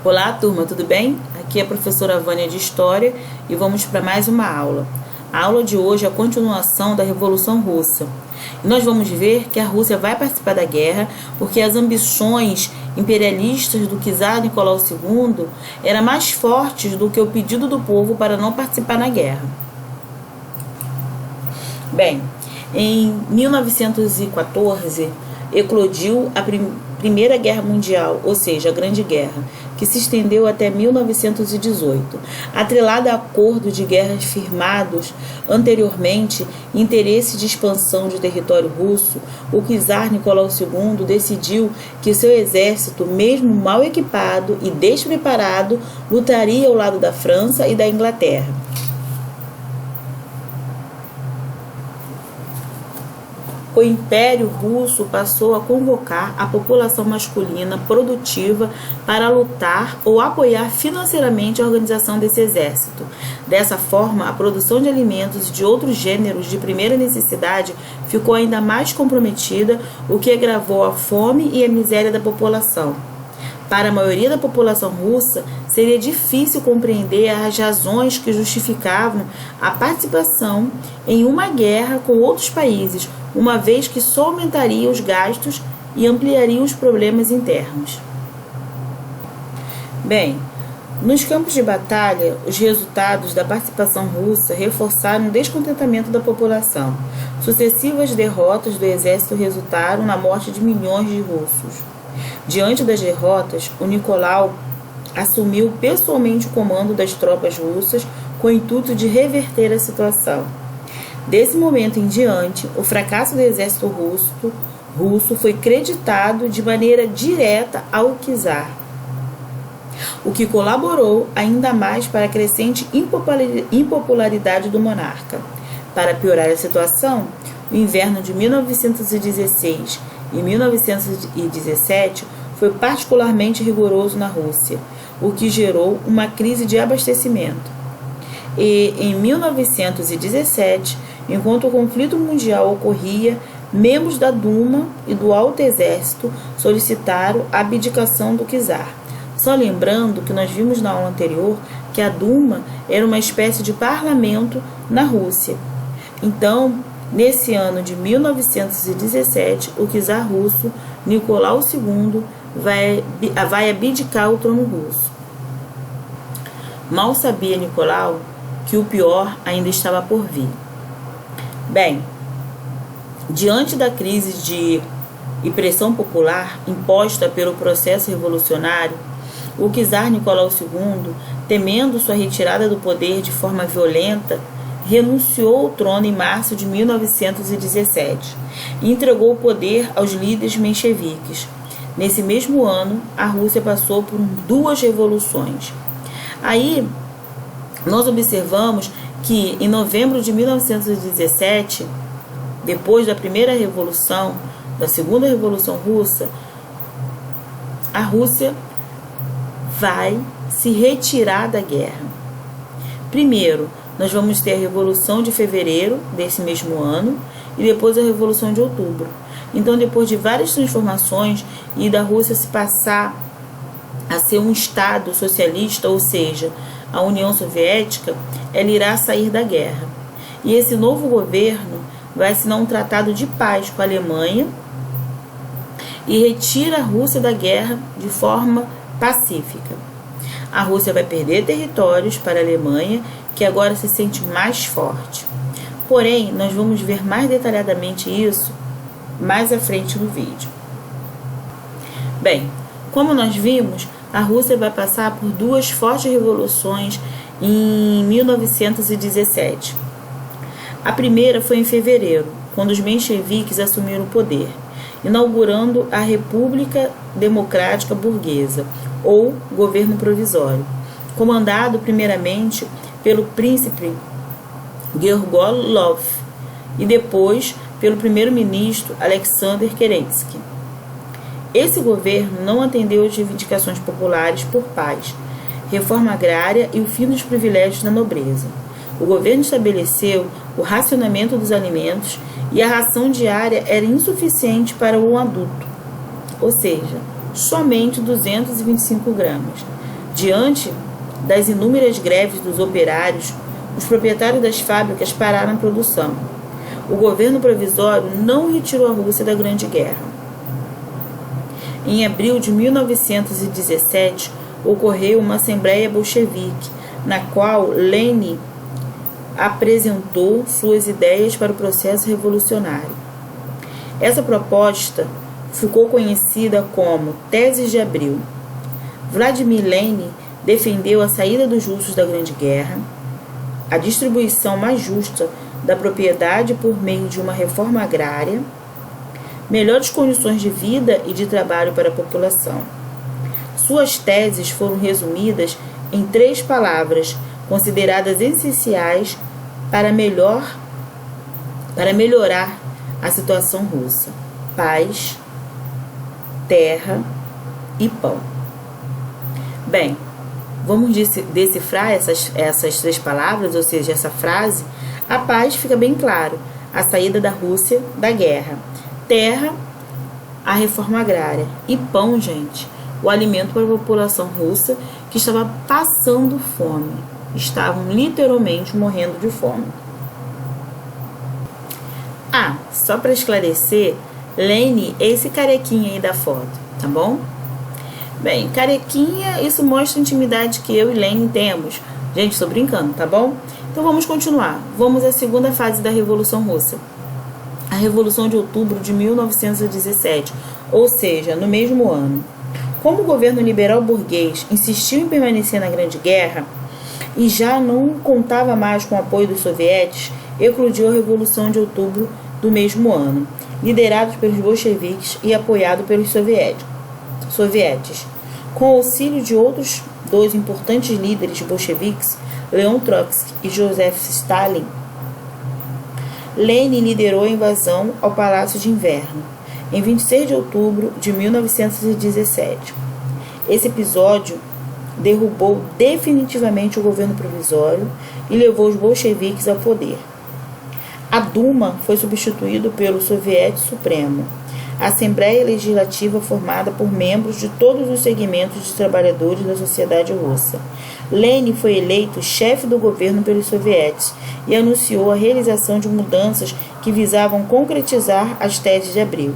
Olá, turma, tudo bem? Aqui é a professora Vânia de História e vamos para mais uma aula. A aula de hoje é a continuação da Revolução Russa. E nós vamos ver que a Rússia vai participar da guerra porque as ambições imperialistas do czar Nicolau II eram mais fortes do que o pedido do povo para não participar na guerra. Bem, em 1914 eclodiu a Primeira Guerra Mundial, ou seja, a Grande Guerra, que se estendeu até 1918. Atrelada a acordos de guerras firmados anteriormente, interesse de expansão de território russo, o czar Nicolau II decidiu que seu exército, mesmo mal equipado e despreparado, lutaria ao lado da França e da Inglaterra. O Império Russo passou a convocar a população masculina produtiva para lutar ou apoiar financeiramente a organização desse exército. Dessa forma, a produção de alimentos e de outros gêneros de primeira necessidade ficou ainda mais comprometida, o que agravou a fome e a miséria da população. Para a maioria da população russa, seria difícil compreender as razões que justificavam a participação em uma guerra com outros países, uma vez que só aumentaria os gastos e ampliaria os problemas internos. Bem, nos campos de batalha, os resultados da participação russa reforçaram o descontentamento da população. Sucessivas derrotas do exército resultaram na morte de milhões de russos. Diante das derrotas, o Nicolau assumiu pessoalmente o comando das tropas russas com o intuito de reverter a situação. Desse momento em diante, o fracasso do exército russo foi creditado de maneira direta ao czar, o que colaborou ainda mais para a crescente impopularidade do monarca. Para piorar a situação, o inverno de 1916 e 1917 foi particularmente rigoroso na Rússia, o que gerou uma crise de abastecimento. E em 1917, enquanto o conflito mundial ocorria, membros da Duma e do Alto Exército solicitaram a abdicação do czar. Só lembrando que nós vimos na aula anterior que a Duma era uma espécie de parlamento na Rússia. Então, nesse ano de 1917, o czar russo Nicolau II vai abdicar o trono russo. Mal sabia Nicolau que o pior ainda estava por vir. Bem, diante da crise e pressão popular imposta pelo processo revolucionário, o czar Nicolau II, temendo sua retirada do poder de forma violenta, renunciou ao trono em março de 1917 e entregou o poder aos líderes mencheviques. Nesse mesmo ano, a Rússia passou por duas revoluções. Aí, nós observamos que em novembro de 1917, depois da primeira revolução, da segunda revolução russa, a Rússia vai se retirar da guerra. Primeiro, nós vamos ter a Revolução de Fevereiro desse mesmo ano e depois a Revolução de Outubro. Então, depois de várias transformações e da Rússia se passar a ser um Estado socialista, ou seja, a União Soviética, ela irá sair da guerra. E esse novo governo vai assinar um tratado de paz com a Alemanha e retira a Rússia da guerra de forma pacífica. A Rússia vai perder territórios para a Alemanha, que agora se sente mais forte. Porém, nós vamos ver mais detalhadamente isso mais à frente no vídeo. Bem, como nós vimos, a Rússia vai passar por duas fortes revoluções em 1917. A primeira foi em fevereiro, quando os mencheviques assumiram o poder, inaugurando a República Democrática Burguesa, ou governo provisório, comandado primeiramente pelo príncipe Gergolov e depois pelo primeiro-ministro Alexander Kerensky. Esse governo não atendeu às reivindicações populares por paz, reforma agrária e o fim dos privilégios da nobreza. O governo estabeleceu o racionamento dos alimentos e a ração diária era insuficiente para um adulto, ou seja, somente 225 gramas. Diante das inúmeras greves dos operários, os proprietários das fábricas pararam a produção. O governo provisório não retirou a Rússia da Grande Guerra. Em abril de 1917, ocorreu uma assembleia bolchevique, na qual Lenin apresentou suas ideias para o processo revolucionário. Essa proposta ficou conhecida como Teses de Abril. Vladimir Lenin defendeu a saída dos russos da Grande Guerra, a distribuição mais justa da propriedade por meio de uma reforma agrária, melhores condições de vida e de trabalho para a população. Suas teses foram resumidas em 3 palavras, consideradas essenciais para melhorar a situação russa: paz, terra e pão. Bem, vamos decifrar essas 3 palavras, ou seja, essa frase. A paz fica bem claro: a saída da Rússia da guerra. Terra, a reforma agrária. E pão, gente, o alimento para a população russa que estava passando fome. Estavam literalmente morrendo de fome. Só para esclarecer, Lenin é esse carequinha aí da foto, tá bom? Bem, carequinha, isso mostra a intimidade que eu e Lenin temos. Gente, estou brincando, tá bom? Então vamos continuar. Vamos à segunda fase da Revolução Russa. A Revolução de Outubro de 1917, ou seja, no mesmo ano. Como o governo liberal burguês insistiu em permanecer na Grande Guerra e já não contava mais com o apoio dos sovietes, eclodiu a Revolução de Outubro do mesmo ano, liderados pelos bolcheviques e apoiado pelos sovietes. Com o auxílio de outros 2 importantes líderes bolcheviques, Leon Trotsky e Joseph Stalin, Lenin liderou a invasão ao Palácio de Inverno, em 26 de outubro de 1917. Esse episódio derrubou definitivamente o governo provisório e levou os bolcheviques ao poder. A Duma foi substituído pelo Soviete Supremo, a Assembleia Legislativa formada por membros de todos os segmentos de trabalhadores da sociedade russa. Lenin foi eleito chefe do governo pelos sovietes e anunciou a realização de mudanças que visavam concretizar as teses de Abril.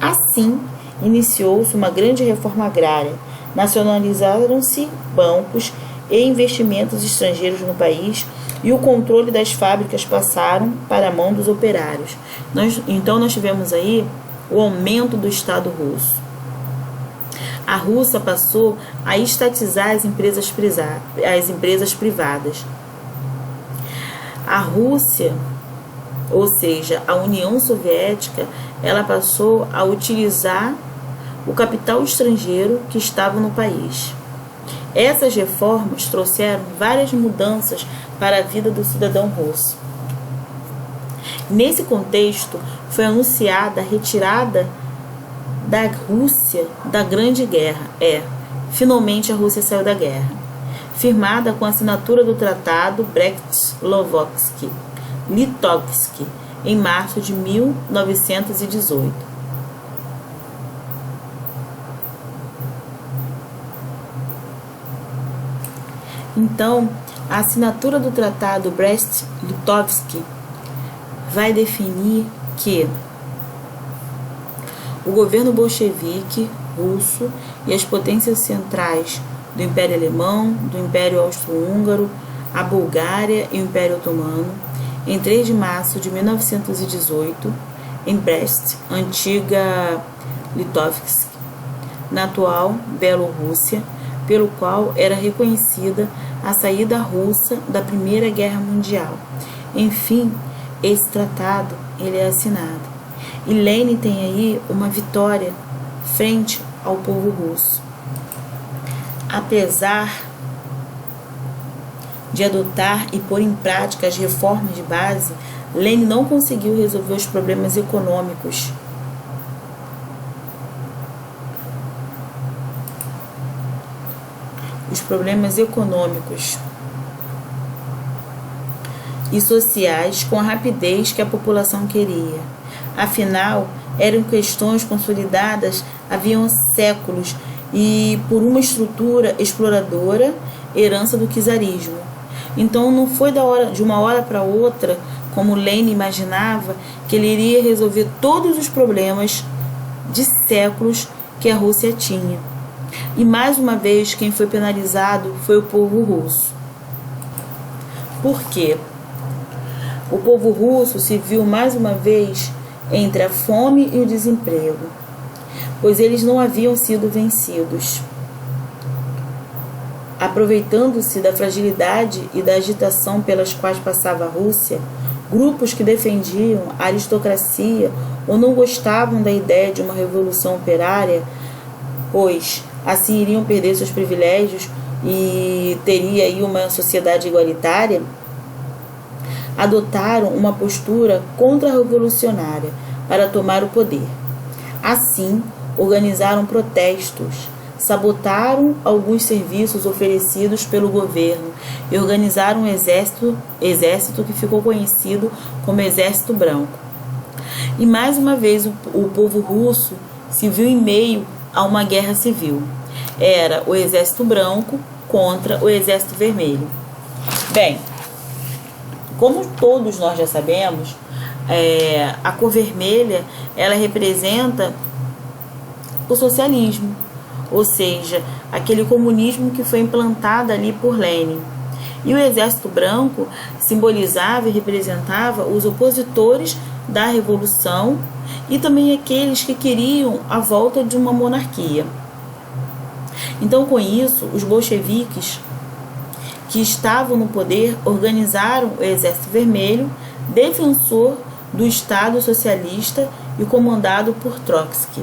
Assim, iniciou-se uma grande reforma agrária, nacionalizaram-se bancos e investimentos estrangeiros no país e o controle das fábricas passaram para a mão dos operários. Então nós tivemos aí o aumento do Estado russo. A Rússia passou a estatizar as empresas privadas. A Rússia, ou seja, a União Soviética, ela passou a utilizar o capital estrangeiro que estava no país. Essas reformas trouxeram várias mudanças para a vida do cidadão russo. Nesse contexto, foi anunciada a retirada da Rússia da Grande Guerra. Finalmente a Rússia saiu da guerra. Firmada com a assinatura do Tratado Brest-Litovsk, em março de 1918. Então, a assinatura do Tratado Brest-Litovsk vai definir que o governo bolchevique russo e as potências centrais do Império Alemão, do Império Austro-Húngaro, a Bulgária e o Império Otomano, em 3 de março de 1918, em Brest, antiga Litovsk, na atual Bielorrússia, pelo qual era reconhecida a saída russa da Primeira Guerra Mundial. Enfim, esse tratado ele é assinado. E Lenin tem aí uma vitória frente ao povo russo. Apesar de adotar e pôr em prática as reformas de base, Lenin não conseguiu resolver os problemas econômicos. E sociais com a rapidez que a população queria. Afinal, eram questões consolidadas haviam séculos e por uma estrutura exploradora, herança do czarismo. Então não foi de uma hora para outra, como Lenin imaginava, que ele iria resolver todos os problemas de séculos que a Rússia tinha. E mais uma vez quem foi penalizado foi o povo russo. Por quê? O povo russo se viu mais uma vez entre a fome e o desemprego, pois eles não haviam sido vencidos. Aproveitando-se da fragilidade e da agitação pelas quais passava a Rússia, grupos que defendiam a aristocracia ou não gostavam da ideia de uma revolução operária, pois assim iriam perder seus privilégios e teria aí uma sociedade igualitária, adotaram uma postura contra-revolucionária para tomar o poder. Assim, organizaram protestos, sabotaram alguns serviços oferecidos pelo governo e organizaram um exército que ficou conhecido como Exército Branco. E mais uma vez o povo russo se viu em meio a uma guerra civil. Era o Exército Branco contra o Exército Vermelho. Bem, como todos nós já sabemos, a cor vermelha ela representa o socialismo, ou seja, aquele comunismo que foi implantado ali por Lenin. E o Exército Branco simbolizava e representava os opositores da Revolução e também aqueles que queriam a volta de uma monarquia. Então, com isso, os bolcheviques que estavam no poder organizaram o Exército Vermelho, defensor do Estado socialista e comandado por Trotsky.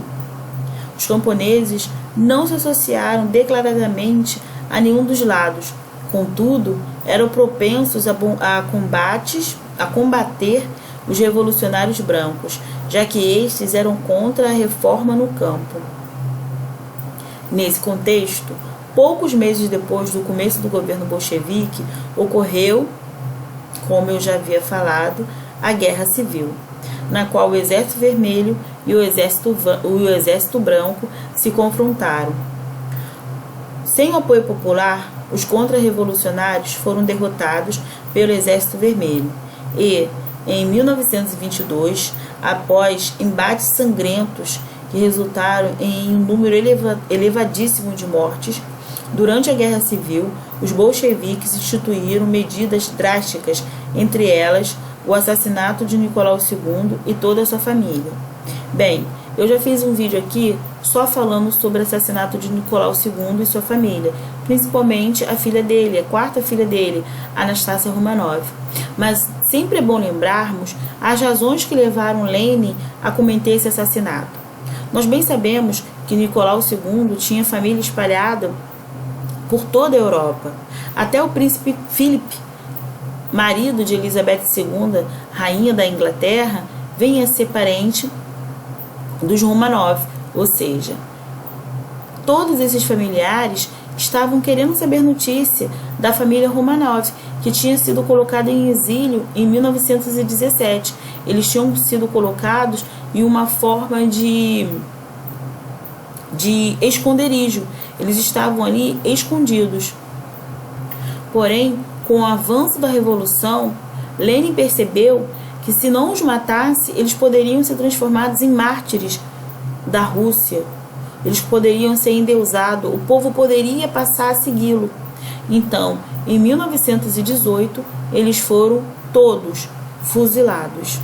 Os camponeses não se associaram declaradamente a nenhum dos lados, contudo, eram propensos a combater os revolucionários brancos, já que estes eram contra a reforma no campo. Nesse contexto, poucos meses depois do começo do governo bolchevique, ocorreu, como eu já havia falado, a Guerra Civil, na qual o Exército Vermelho e o Exército Branco se confrontaram. Sem o apoio popular, os contra-revolucionários foram derrotados pelo Exército Vermelho e, em 1922, após embates sangrentos que resultaram em um número elevadíssimo de mortes, durante a Guerra Civil, os bolcheviques instituíram medidas drásticas, entre elas o assassinato de Nicolau II e toda a sua família. Bem, eu já fiz um vídeo aqui só falando sobre o assassinato de Nicolau II e sua família, principalmente a filha dele, a quarta filha dele, Anastácia Romanov. Mas sempre é bom lembrarmos as razões que levaram Lenin a cometer esse assassinato. Nós bem sabemos que Nicolau II tinha família espalhada por toda a Europa. Até o príncipe Philip, marido de Elizabeth II, rainha da Inglaterra, vem a ser parente dos Romanov, ou seja, todos esses familiares estavam querendo saber notícia da família Romanov, que tinha sido colocada em exílio em 1917. Eles tinham sido colocados em uma forma de esconderijo. Eles estavam ali escondidos. Porém, com o avanço da Revolução, Lenin percebeu que se não os matasse, eles poderiam ser transformados em mártires da Rússia. Eles poderiam ser endeusados, o povo poderia passar a segui-lo. Então, em 1918, eles foram todos fuzilados.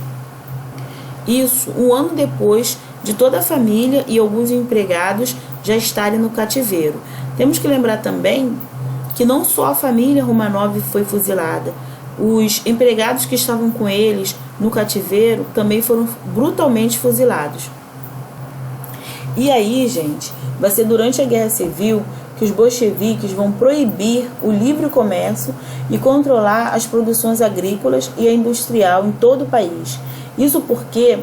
Isso um ano depois de toda a família e alguns empregados já estarem no cativeiro. Temos que lembrar também que não só a família Romanov foi fuzilada, os empregados que estavam com eles no cativeiro também foram brutalmente fuzilados. E aí, gente, vai ser durante a Guerra Civil que os bolcheviques vão proibir o livre comércio e controlar as produções agrícolas e a industrial em todo o país. Isso porque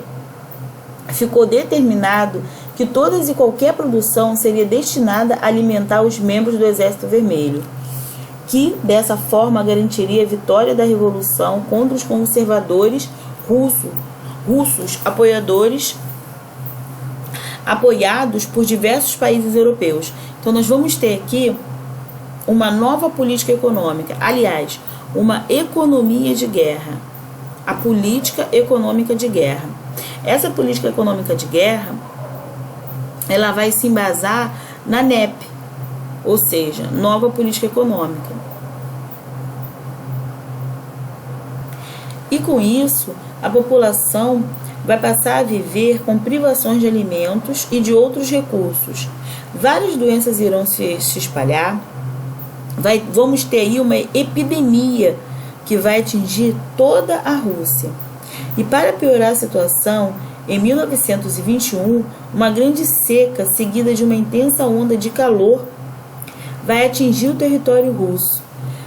ficou determinado que toda e qualquer produção seria destinada a alimentar os membros do Exército Vermelho, que dessa forma garantiria a vitória da Revolução contra os conservadores russos apoiados por diversos países europeus, Então, nós vamos ter aqui uma nova política econômica, aliás, uma economia de guerra, a política econômica de guerra. Essa política econômica de guerra, ela vai se embasar na NEP, ou seja, nova política econômica. E com isso, a população vai passar a viver com privações de alimentos e de outros recursos. Várias doenças irão se espalhar. Vamos ter aí uma epidemia que vai atingir toda a Rússia. E para piorar a situação, em 1921, uma grande seca seguida de uma intensa onda de calor vai atingir o território russo,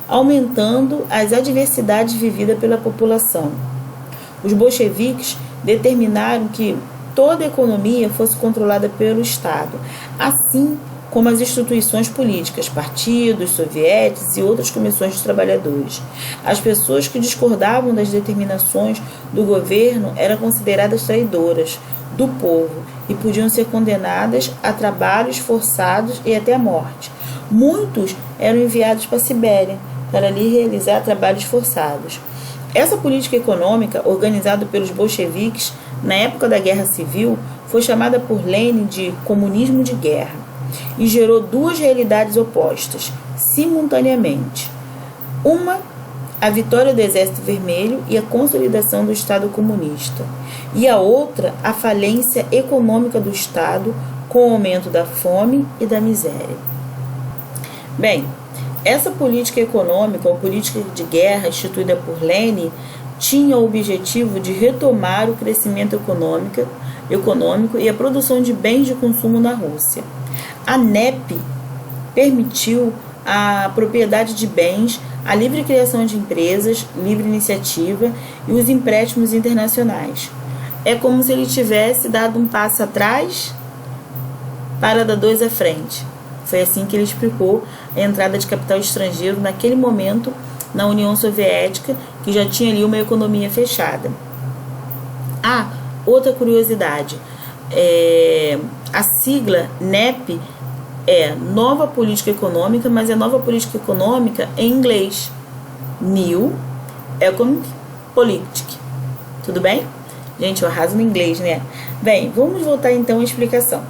aumentando as adversidades vividas pela população. Os bolcheviques determinaram que toda a economia fosse controlada pelo Estado, assim como as instituições políticas, partidos, sovietes e outras comissões de trabalhadores. As pessoas que discordavam das determinações do governo eram consideradas traidoras do povo e podiam ser condenadas a trabalhos forçados e até a morte. Muitos eram enviados para a Sibéria para ali realizar trabalhos forçados. Essa política econômica, organizada pelos bolcheviques na época da Guerra Civil, foi chamada por Lenin de comunismo de guerra e gerou duas realidades opostas, simultaneamente. Uma, a vitória do Exército Vermelho e a consolidação do Estado comunista, e a outra, a falência econômica do Estado com o aumento da fome e da miséria. Bem, essa política econômica ou política de guerra instituída por Lenin tinha o objetivo de retomar o crescimento econômico e a produção de bens de consumo na Rússia. A NEP permitiu a propriedade de bens, a livre criação de empresas, livre iniciativa e os empréstimos internacionais. É como se ele tivesse dado um passo atrás para dar dois à frente. Foi assim que ele explicou a entrada de capital estrangeiro naquele momento na União Soviética, que já tinha ali uma economia fechada. Outra curiosidade, a sigla NEP é Nova Política Econômica, mas é Nova Política Econômica em inglês. New Economic Politic. Tudo bem? Gente, eu arraso no inglês, né? Bem, vamos voltar então à explicação.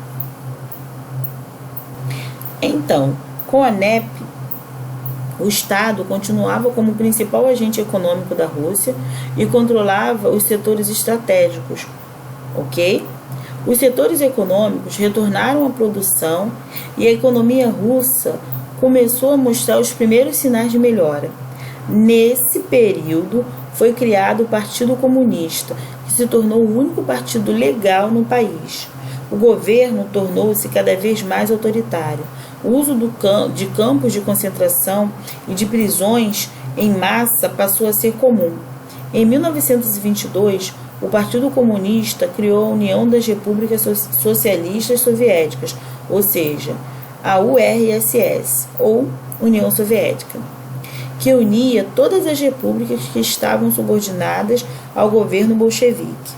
Então, com a NEP, o Estado continuava como o principal agente econômico da Rússia e controlava os setores estratégicos, ok? Os setores econômicos retornaram à produção e a economia russa começou a mostrar os primeiros sinais de melhora. Nesse período, foi criado o Partido Comunista, que se tornou o único partido legal no país. O governo tornou-se cada vez mais autoritário. O uso de campos de concentração e de prisões em massa passou a ser comum. Em 1922, o Partido Comunista criou a União das Repúblicas Socialistas Soviéticas, ou seja, a URSS, ou União Soviética, que unia todas as repúblicas que estavam subordinadas ao governo bolchevique.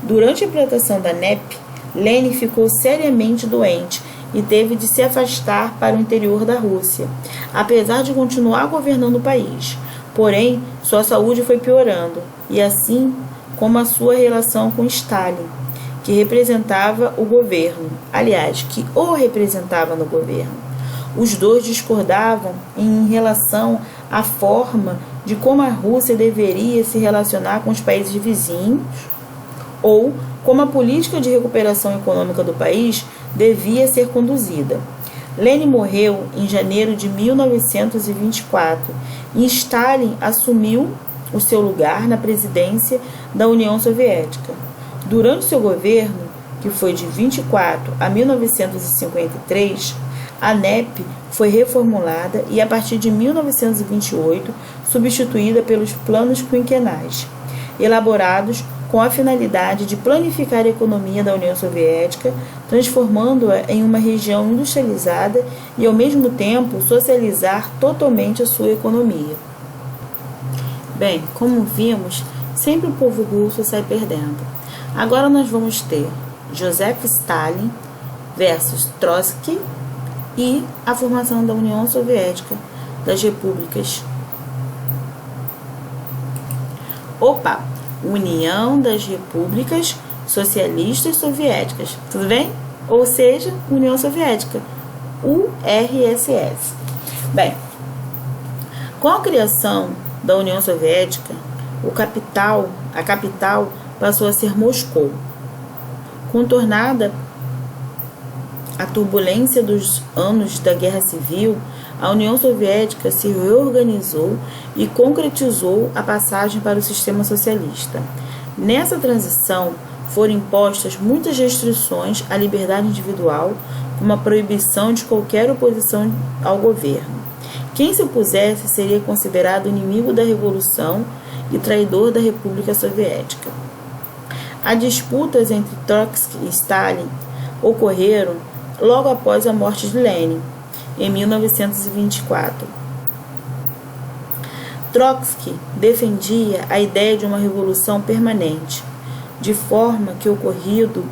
Durante a implantação da NEP, Lenin ficou seriamente doente e teve de se afastar para o interior da Rússia, apesar de continuar governando o país. Porém, sua saúde foi piorando, e assim como a sua relação com Stalin, que representava o governo, que o representava no governo. Os dois discordavam em relação à forma de como a Rússia deveria se relacionar com os países vizinhos ou como a política de recuperação econômica do país devia ser conduzida. Lenin morreu em janeiro de 1924 e Stalin assumiu o seu lugar na presidência da União Soviética. Durante seu governo, que foi de 24 a 1953, a NEP foi reformulada e, a partir de 1928, substituída pelos planos quinquenais, elaborados com a finalidade de planificar a economia da União Soviética, transformando-a em uma região industrializada e, ao mesmo tempo, socializar totalmente a sua economia. Bem, como vimos, sempre o povo russo sai perdendo. Agora nós vamos ter Joseph Stalin versus Trotsky e a formação da União Soviética das Repúblicas. União das Repúblicas Socialistas Soviéticas, tudo bem? Ou seja, União Soviética, URSS. Bem, com a criação da União Soviética, a capital passou a ser Moscou. Contornada a turbulência dos anos da Guerra Civil, a União Soviética se reorganizou e concretizou a passagem para o sistema socialista. Nessa transição, foram impostas muitas restrições à liberdade individual, como a proibição de qualquer oposição ao governo. Quem se opusesse seria considerado inimigo da Revolução e traidor da República Soviética. As disputas entre Trotsky e Stalin ocorreram logo após a morte de Lenin, em 1924. Trotsky defendia a ideia de uma revolução permanente, de forma que o ocorrido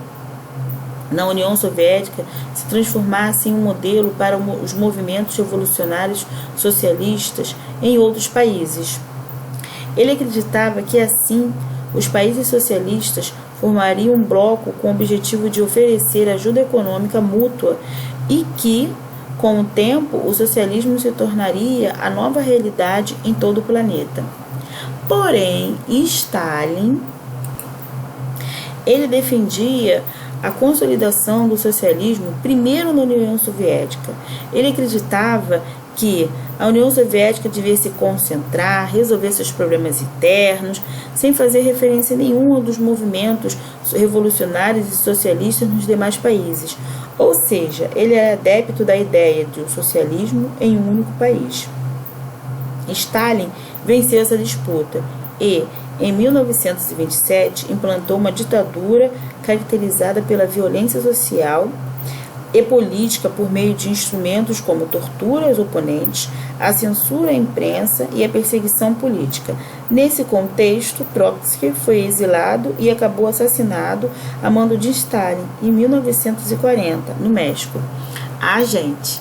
na União Soviética se transformasse em um modelo para os movimentos revolucionários socialistas em outros países. Ele acreditava que assim os países socialistas formariam um bloco com o objetivo de oferecer ajuda econômica mútua e que, com o tempo, o socialismo se tornaria a nova realidade em todo o planeta. Porém, Stalin, ele defendia a consolidação do socialismo primeiro na União Soviética. Ele acreditava que a União Soviética devia se concentrar, resolver seus problemas internos, sem fazer referência nenhuma dos movimentos revolucionários e socialistas nos demais países. Ou seja, ele era adepto da ideia de um socialismo em um único país. Stalin venceu essa disputa e, em 1927, implantou uma ditadura caracterizada pela violência social e política por meio de instrumentos como tortura aos oponentes, a censura à imprensa e a perseguição política. Nesse contexto, Trotsky foi exilado e acabou assassinado a mando de Stalin em 1940, no México. Gente,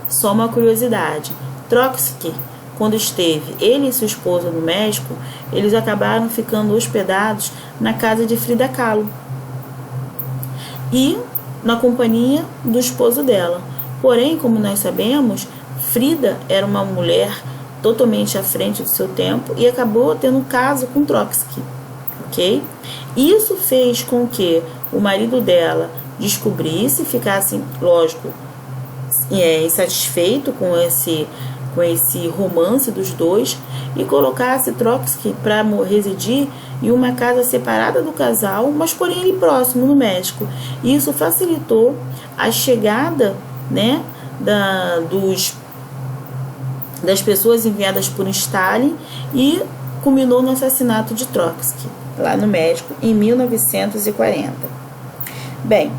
só uma curiosidade. Trotsky, quando esteve ele e sua esposa no México, eles acabaram ficando hospedados na casa de Frida Kahlo e na companhia do esposo dela. Porém, como nós sabemos, Frida era uma mulher totalmente à frente do seu tempo e acabou tendo um caso com Trotsky, ok? Isso fez com que o marido dela descobrisse, ficasse, lógico, insatisfeito com esse romance dos dois e colocasse Trotsky para residir em uma casa separada do casal, mas porém ali próximo, no México. E isso facilitou a chegada, né, das pessoas enviadas por Stalin e culminou no assassinato de Trotsky, lá no México, em 1940. Bem,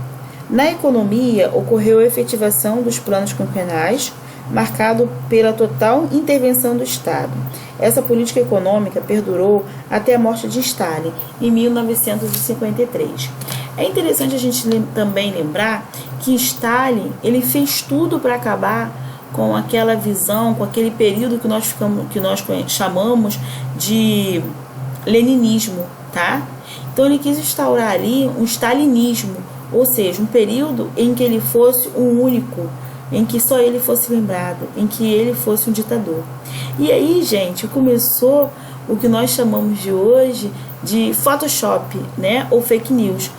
na economia ocorreu a efetivação dos planos quinquenais, marcado pela total intervenção do Estado. Essa política econômica perdurou até a morte de Stalin, em 1953. É interessante a gente também lembrar que Stalin ele fez tudo para acabar com aquela visão, com aquele período que nós chamamos de leninismo, tá? Então ele quis instaurar ali um stalinismo, ou seja, um período em que ele fosse um único, em que só ele fosse lembrado, em que ele fosse um ditador. E aí, gente, começou o que nós chamamos de hoje de Photoshop, né, ou fake news.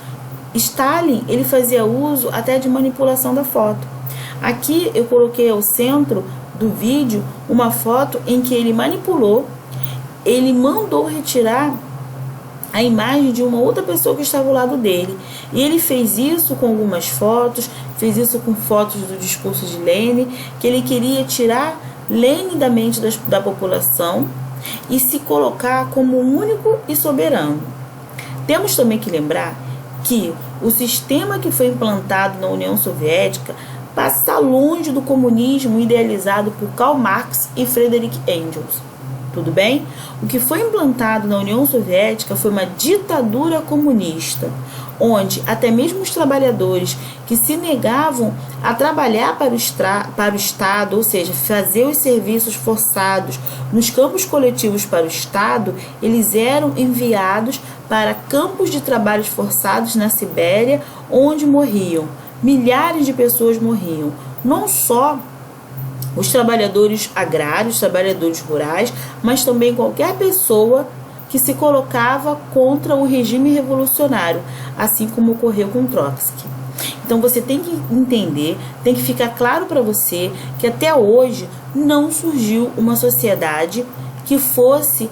Stalin, ele fazia uso até de manipulação da foto. Aqui eu coloquei ao centro do vídeo uma foto em que ele manipulou, ele mandou retirar a imagem de uma outra pessoa que estava ao lado dele. E ele fez isso com algumas fotos, fez isso com fotos do discurso de Lenin, que ele queria tirar Lenin da mente da população e se colocar como único e soberano. Temos também que lembrar que o sistema que foi implantado na União Soviética passa longe do comunismo idealizado por Karl Marx e Friedrich Engels. Tudo bem? O que foi implantado na União Soviética foi uma ditadura comunista, onde até mesmo os trabalhadores que se negavam a trabalhar para o Estado, ou seja, fazer os serviços forçados nos campos coletivos para o Estado, eles eram enviados para campos de trabalhos forçados na Sibéria, onde morriam. Milhares de pessoas morriam, não só os trabalhadores agrários, os trabalhadores rurais, mas também qualquer pessoa que se colocava contra o regime revolucionário, assim como ocorreu com Trotsky. Então você tem que entender, tem que ficar claro para você que até hoje não surgiu uma sociedade que fosse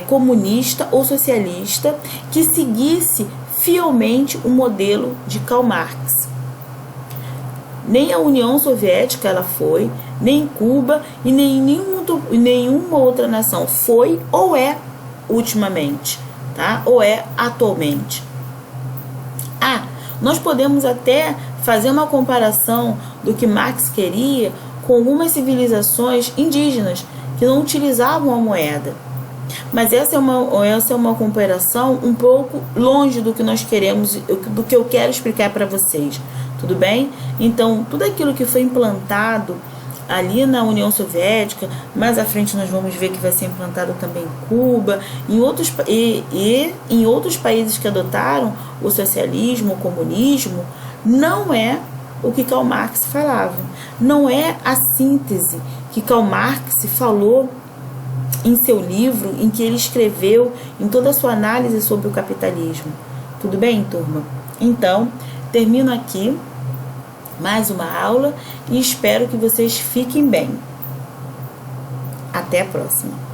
comunista ou socialista que seguisse fielmente o modelo de Karl Marx. Nem a União Soviética ela foi, nem Cuba e nem nenhuma outra nação foi ou é ultimamente, tá? Ou é atualmente. Nós podemos até fazer uma comparação do que Marx queria com algumas civilizações indígenas que não utilizavam a moeda. Mas essa é uma comparação um pouco longe do que nós queremos, do que eu quero explicar para vocês. Tudo bem? Então, tudo aquilo que foi implantado ali na União Soviética, mais à frente nós vamos ver que vai ser implantado também em Cuba, em outros países que adotaram o socialismo, o comunismo, não é o que Karl Marx falava. Não é a síntese que Karl Marx falou em seu livro, em que ele escreveu em toda a sua análise sobre o capitalismo. Tudo bem, turma? Então, termino aqui mais uma aula e espero que vocês fiquem bem. Até a próxima.